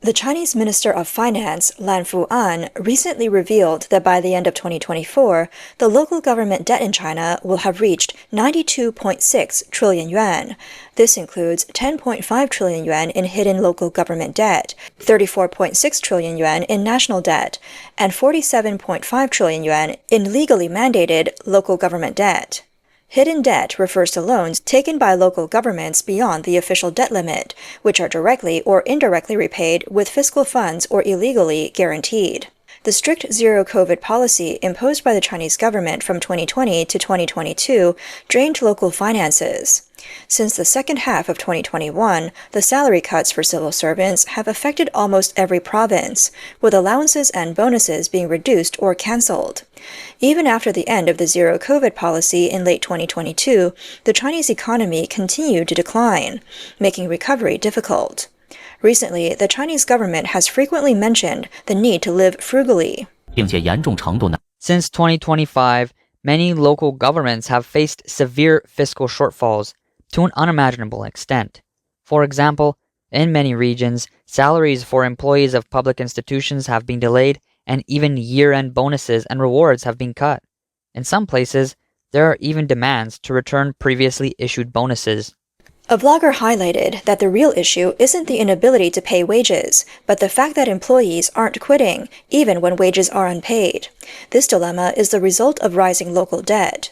The Chinese Minister of Finance, Lan Fuan, recently revealed that by the end of 2024, the local government debt in China will have reached 92.6 trillion yuan. This includes 10.5 trillion yuan in hidden local government debt, 34.6 trillion yuan in national debt, and 47.5 trillion yuan in legally mandated local government debt. Hidden debt refers to loans taken by local governments beyond the official debt limit, which are directly or indirectly repaid with fiscal funds or illegally guaranteed. The strict zero-COVID policy imposed by the Chinese government from 2020 to 2022 drained local finances. Since the second half of 2021, the salary cuts for civil servants have affected almost every province, with allowances and bonuses being reduced or cancelled. Even after the end of the zero-COVID policy in late 2022, the Chinese economy continued to decline, making recovery difficult. Recently, the Chinese government has frequently mentioned the need to live frugally. Since 2025, many local governments have faced severe fiscal shortfalls to an unimaginable extent. For example, in many regions, salaries for employees of public institutions have been delayed, and even year-end bonuses and rewards have been cut. In some places, there are even demands to return previously issued bonuses. A vlogger highlighted that the real issue isn't the inability to pay wages, but the fact that employees aren't quitting, even when wages are unpaid. This dilemma is the result of rising local debt.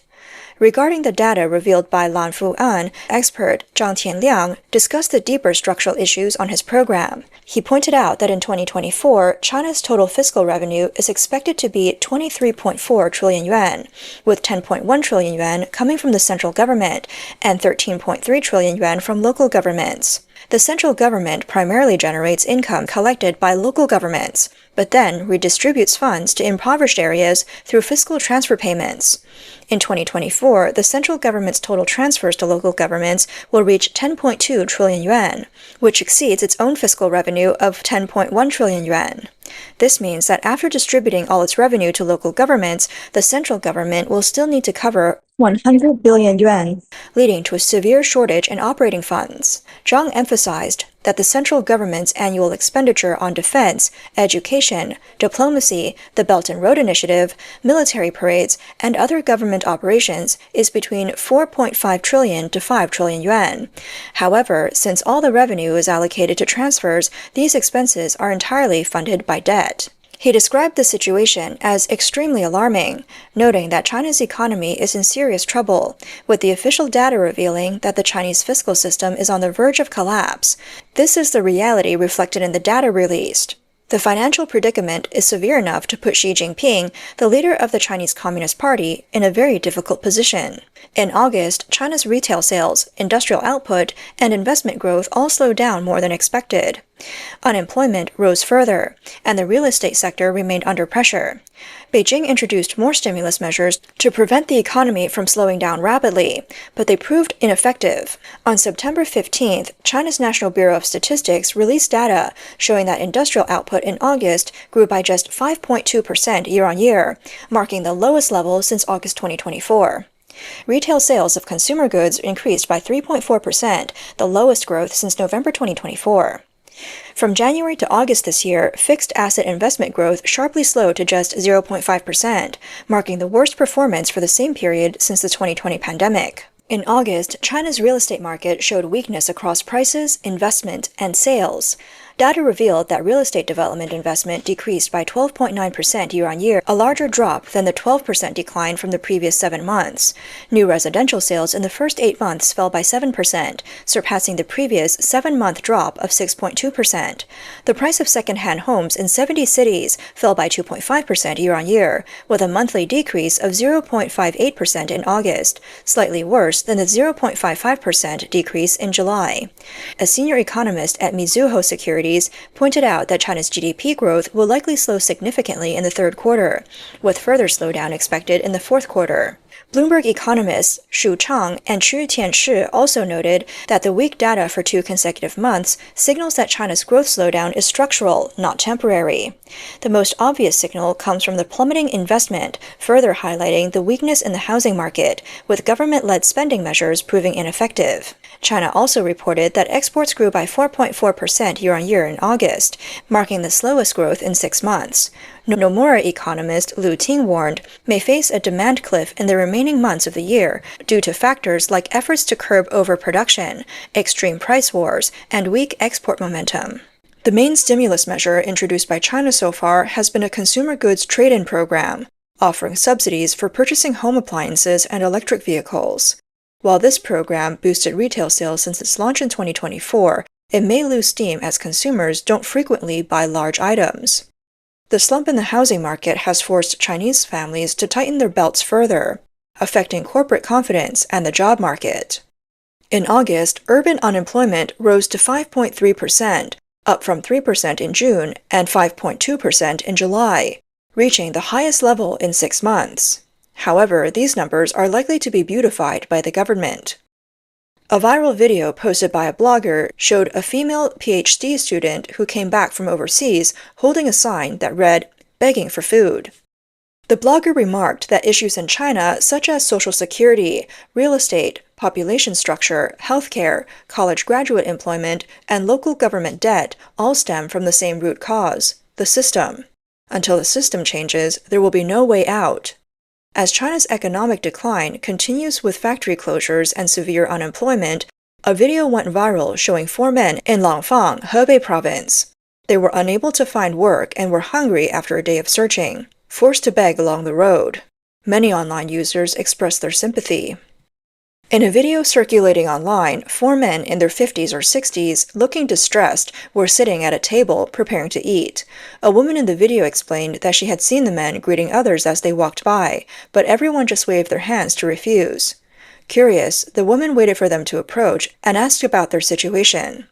Regarding the data revealed by Lan Fuan, expert Zhang Tianliang discussed the deeper structural issues on his program. He pointed out that in 2024, China's total fiscal revenue is expected to be 23.4 trillion yuan, with 10.1 trillion yuan coming from the central government and 13.3 trillion yuan from local governments. The central government primarily generates income collected by local governments, but then redistributes funds to impoverished areas through fiscal transfer payments. In 2024, the central government's total transfers to local governments will reach 10.2 trillion yuan, which exceeds its own fiscal revenue of 10.1 trillion yuan. This means that after distributing all its revenue to local governments, the central government will still need to cover 100 billion yuan, leading to a severe shortage in operating funds. Zhang emphasized that the central government's annual expenditure on defense, education, diplomacy, the Belt and Road Initiative, military parades, and other government operations is between 4.5 trillion to 5 trillion yuan. However, since all the revenue is allocated to transfers, these expenses are entirely funded by debt. He described the situation as extremely alarming, noting that China's economy is in serious trouble, with the official data revealing that the Chinese fiscal system is on the verge of collapse. This is the reality reflected in the data released. The financial predicament is severe enough to put Xi Jinping, the leader of the Chinese Communist Party, in a very difficult position. In August, China's retail sales, industrial output, and investment growth all slowed down more than expected. Unemployment rose further, and the real estate sector remained under pressure. Beijing introduced more stimulus measures to prevent the economy from slowing down rapidly, but they proved ineffective. On September 15th, China's National Bureau of Statistics released data showing that industrial output in August grew by just 5.2% year-on-year, marking the lowest level since August 2024. Retail sales of consumer goods increased by 3.4%, the lowest growth since November 2024. From January to August this year, fixed asset investment growth sharply slowed to just 0.5%, marking the worst performance for the same period since the 2020 pandemic. In August, China's real estate market showed weakness across prices, investment, and sales. Data revealed that real estate development investment decreased by 12.9% year-on-year, a larger drop than the 12% decline from the previous 7 months. New residential sales in the first 8 months fell by 7%, surpassing the previous 7-month drop of 6.2%. The price of second-hand homes in 70 cities fell by 2.5% year-on-year, with a monthly decrease of 0.58% in August, slightly worse than the 0.55% decrease in July. A senior economist at Mizuho Securities pointed out that China's GDP growth will likely slow significantly in the third quarter, with further slowdown expected in the fourth quarter. Bloomberg economists Shu Chang and Chu Tianshi also noted that the weak data for 2 consecutive months signals that China's growth slowdown is structural, not temporary. The most obvious signal comes from the plummeting investment, further highlighting the weakness in the housing market, with government-led spending measures proving ineffective. China also reported that exports grew by 4.4% year-on-year in August, marking the slowest growth in 6 months. Nomura economist Lu Ting warned may face a demand cliff in the remaining months of the year due to factors like efforts to curb overproduction, extreme price wars, and weak export momentum. The main stimulus measure introduced by China so far has been a consumer goods trade-in program, offering subsidies for purchasing home appliances and electric vehicles. While this program boosted retail sales since its launch in 2024, it may lose steam as consumers don't frequently buy large items. The slump in the housing market has forced Chinese families to tighten their belts further, affecting corporate confidence and the job market. In August, urban unemployment rose to 5.3%, up from 3% in June and 5.2% in July, reaching the highest level in 6 months. However, these numbers are likely to be beautified by the government. A viral video posted by a blogger showed a female PhD student who came back from overseas holding a sign that read, "Begging for food." The blogger remarked that issues in China such as social security, real estate, population structure, healthcare, college graduate employment, and local government debt all stem from the same root cause, the system. Until the system changes, there will be no way out. As China's economic decline continues with factory closures and severe unemployment, a video went viral showing 4 men in Lan Fuan, Hebei province. They were unable to find work and were hungry after a day of searching, forced to beg along the road. Many online users expressed their sympathy. In a video circulating online, 4 men in their 50s or 60s, looking distressed, were sitting at a table preparing to eat. A woman in the video explained that she had seen the men greeting others as they walked by, but everyone just waved their hands to refuse. Curious, the woman waited for them to approach and asked about their situation.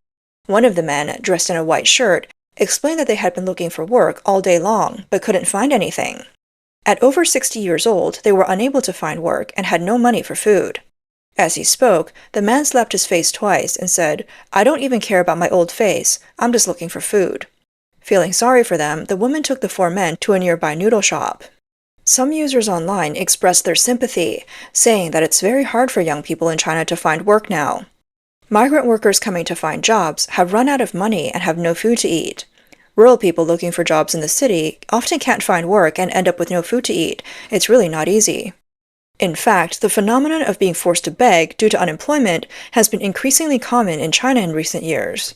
One of the men, dressed in a white shirt, explained that they had been looking for work all day long, but couldn't find anything. At over 60 years old, they were unable to find work and had no money for food. As he spoke, the man slapped his face twice and said, "I don't even care about my old face, I'm just looking for food." Feeling sorry for them, the woman took the 4 men to a nearby noodle shop. Some users online expressed their sympathy, saying that it's very hard for young people in China to find work now. Migrant workers coming to find jobs have run out of money and have no food to eat. Rural people looking for jobs in the city often can't find work and end up with no food to eat. It's really not easy. In fact, the phenomenon of being forced to beg due to unemployment has been increasingly common in China in recent years.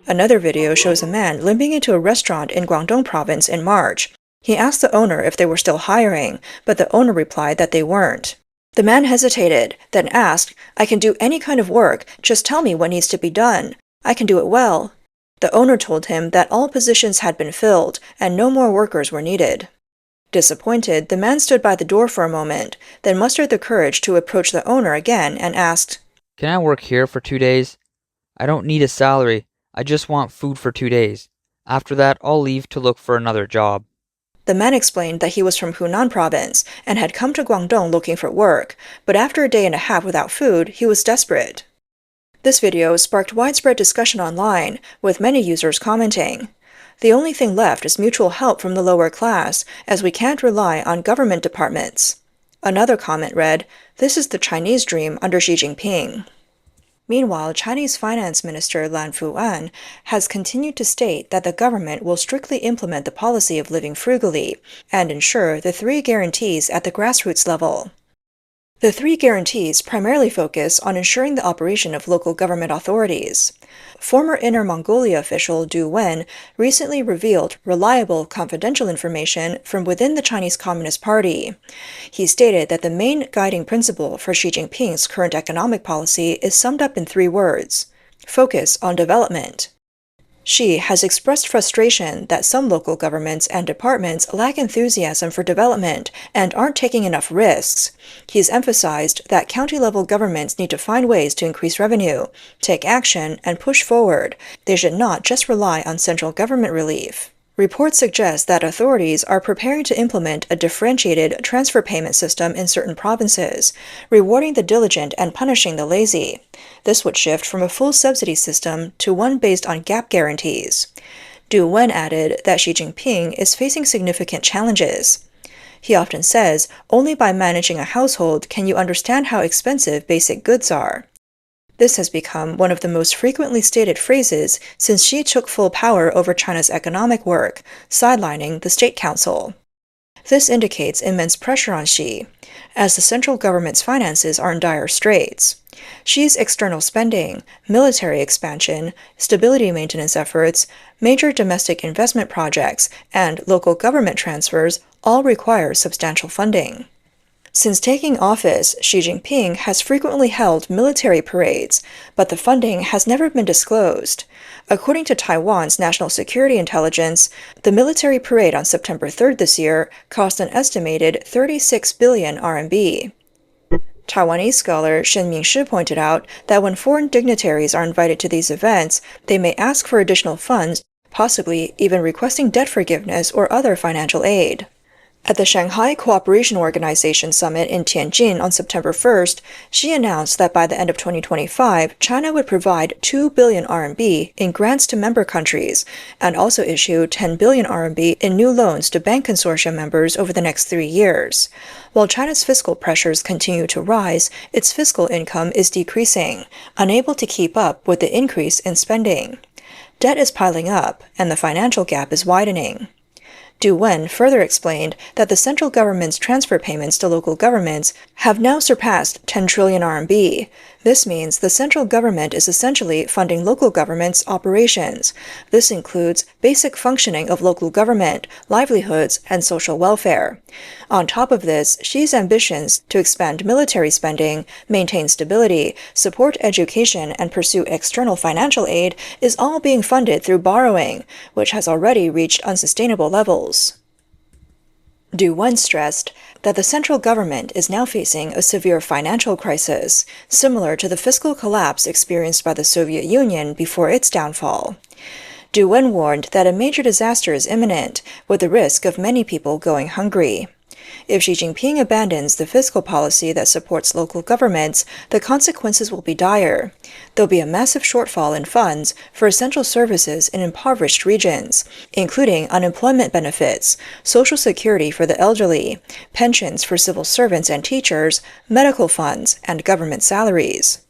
Another video shows a man limping into a restaurant in Guangdong province in March. He asked the owner if they were still hiring, but the owner replied that they weren't. The man hesitated, then asked, "I can do any kind of work, just tell me what needs to be done. I can do it well." The owner told him that all positions had been filled and no more workers were needed. Disappointed, the man stood by the door for a moment, then mustered the courage to approach the owner again and asked, "Can I work here for 2 days? I don't need a salary. I just want food for 2 days. After that, I'll leave to look for another job." The man explained that he was from Hunan province and had come to Guangdong looking for work, but after a day and a half without food, he was desperate. This video sparked widespread discussion online, with many users commenting, "The only thing left is mutual help from the lower class, as we can't rely on government departments." Another comment read, "This is the Chinese dream under Xi Jinping." Meanwhile, Chinese Finance Minister Lan Fuan has continued to state that the government will strictly implement the policy of living frugally and ensure the 3 guarantees at the grassroots level. The 3 guarantees primarily focus on ensuring the operation of local government authorities. Former Inner Mongolia official Du Wen recently revealed reliable, confidential information from within the Chinese Communist Party. He stated that the main guiding principle for Xi Jinping's current economic policy is summed up in 3 words: focus on development. Xi has expressed frustration that some local governments and departments lack enthusiasm for development and aren't taking enough risks. He's emphasized that county-level governments need to find ways to increase revenue, take action, and push forward. They should not just rely on central government relief. Reports suggest that authorities are preparing to implement a differentiated transfer payment system in certain provinces, rewarding the diligent and punishing the lazy. This would shift from a full subsidy system to one based on gap guarantees. Du Wen added that Xi Jinping is facing significant challenges. He often says, only by managing a household can you understand how expensive basic goods are. This has become one of the most frequently stated phrases since Xi took full power over China's economic work, sidelining the State Council. This indicates immense pressure on Xi, as the central government's finances are in dire straits. Xi's external spending, military expansion, stability maintenance efforts, major domestic investment projects, and local government transfers all require substantial funding. Since taking office, Xi Jinping has frequently held military parades, but the funding has never been disclosed. According to Taiwan's National Security Intelligence, the military parade on September 3rd this year cost an estimated 36 billion RMB. Taiwanese scholar Shen Mingshi pointed out that when foreign dignitaries are invited to these events, they may ask for additional funds, possibly even requesting debt forgiveness or other financial aid. At the Shanghai Cooperation Organization Summit in Tianjin on September 1st, Xi announced that by the end of 2025, China would provide 2 billion RMB in grants to member countries and also issue 10 billion RMB in new loans to bank consortium members over the next 3 years. While China's fiscal pressures continue to rise, its fiscal income is decreasing, unable to keep up with the increase in spending. Debt is piling up, and the financial gap is widening. Du Wen further explained that the central government's transfer payments to local governments have now surpassed 10 trillion RMB. This means the central government is essentially funding local governments' operations. This includes basic functioning of local government, livelihoods, and social welfare. On top of this, Xi's ambitions to expand military spending, maintain stability, support education, and pursue external financial aid is all being funded through borrowing, which has already reached unsustainable levels. Du Wen stressed that the central government is now facing a severe financial crisis, similar to the fiscal collapse experienced by the Soviet Union before its downfall. Du Wen warned that a major disaster is imminent, with the risk of many people going hungry. If Xi Jinping abandons the fiscal policy that supports local governments, the consequences will be dire. There'll be a massive shortfall in funds for essential services in impoverished regions, including unemployment benefits, social security for the elderly, pensions for civil servants and teachers, medical funds, and government salaries.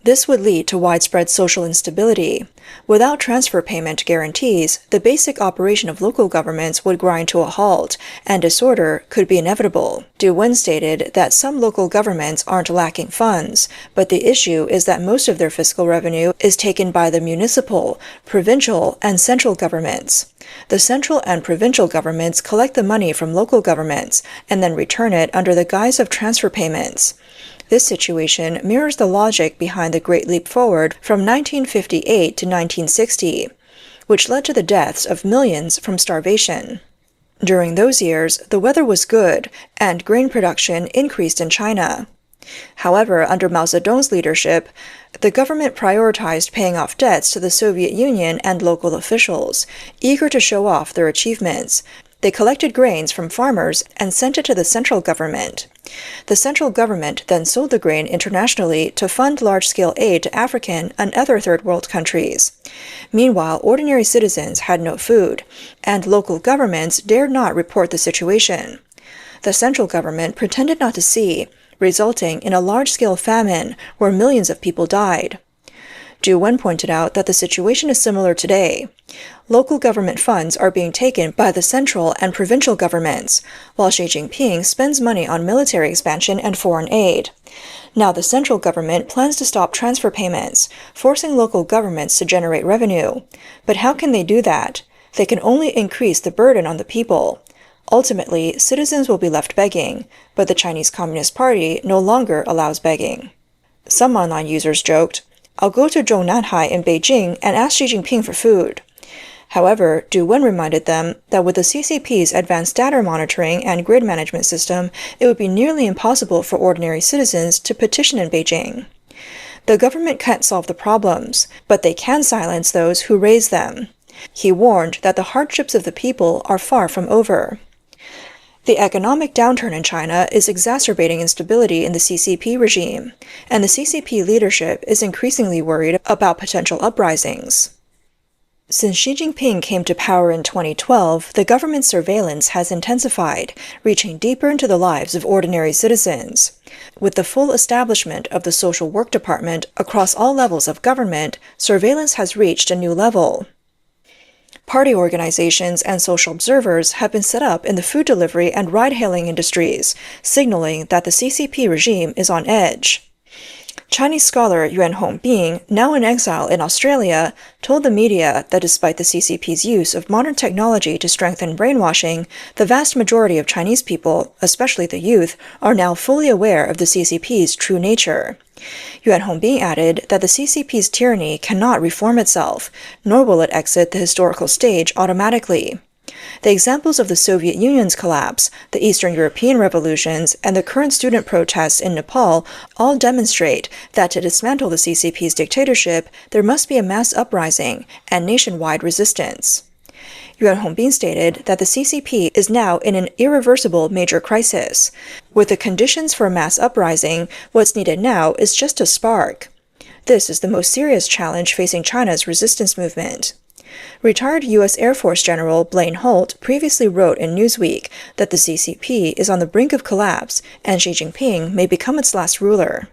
This would lead to widespread social instability. Without transfer payment guarantees, the basic operation of local governments would grind to a halt, and disorder could be inevitable. Du Wen stated that some local governments aren't lacking funds, but the issue is that most of their fiscal revenue is taken by the municipal, provincial, and central governments. The central and provincial governments collect the money from local governments and then return it under the guise of transfer payments. This situation mirrors the logic behind the Great Leap Forward from 1958 to 1960, which led to the deaths of millions from starvation. During those years, the weather was good, and grain production increased in China. However, under Mao Zedong's leadership, the government prioritized paying off debts to the Soviet Union and local officials, eager to show off their achievements. They collected grains from farmers and sent it to the central government. The central government then sold the grain internationally to fund large-scale aid to African and other third-world countries. Meanwhile, ordinary citizens had no food, and local governments dared not report the situation. The central government pretended not to see, resulting in a large-scale famine where millions of people died. Du Wen pointed out that the situation is similar today. Local government funds are being taken by the central and provincial governments, while Xi Jinping spends money on military expansion and foreign aid. Now the central government plans to stop transfer payments, forcing local governments to generate revenue. But how can they do that? They can only increase the burden on the people. Ultimately, citizens will be left begging, but the Chinese Communist Party no longer allows begging. Some online users joked, "I'll go to Zhongnanhai in Beijing and ask Xi Jinping for food." However, Du Wen reminded them that with the CCP's advanced data monitoring and grid management system, it would be nearly impossible for ordinary citizens to petition in Beijing. The government can't solve the problems, but they can silence those who raise them. He warned that the hardships of the people are far from over. The economic downturn in China is exacerbating instability in the CCP regime, and the CCP leadership is increasingly worried about potential uprisings. Since Xi Jinping came to power in 2012, the government's surveillance has intensified, reaching deeper into the lives of ordinary citizens. With the full establishment of the social work department across all levels of government, surveillance has reached a new level. Party organizations and social observers have been set up in the food delivery and ride-hailing industries, signaling that the CCP regime is on edge. Chinese scholar Yuan Hongbing, now in exile in Australia, told the media that despite the CCP's use of modern technology to strengthen brainwashing, the vast majority of Chinese people, especially the youth, are now fully aware of the CCP's true nature. Yuan Hongbing added that the CCP's tyranny cannot reform itself, nor will it exit the historical stage automatically. The examples of the Soviet Union's collapse, the Eastern European revolutions, and the current student protests in Nepal all demonstrate that to dismantle the CCP's dictatorship, there must be a mass uprising and nationwide resistance. Yuan Hongbing stated that the CCP is now in an irreversible major crisis. With the conditions for a mass uprising, what's needed now is just a spark. This is the most serious challenge facing China's resistance movement. Retired U.S. Air Force General Blaine Holt previously wrote in Newsweek that the CCP is on the brink of collapse and Xi Jinping may become its last ruler.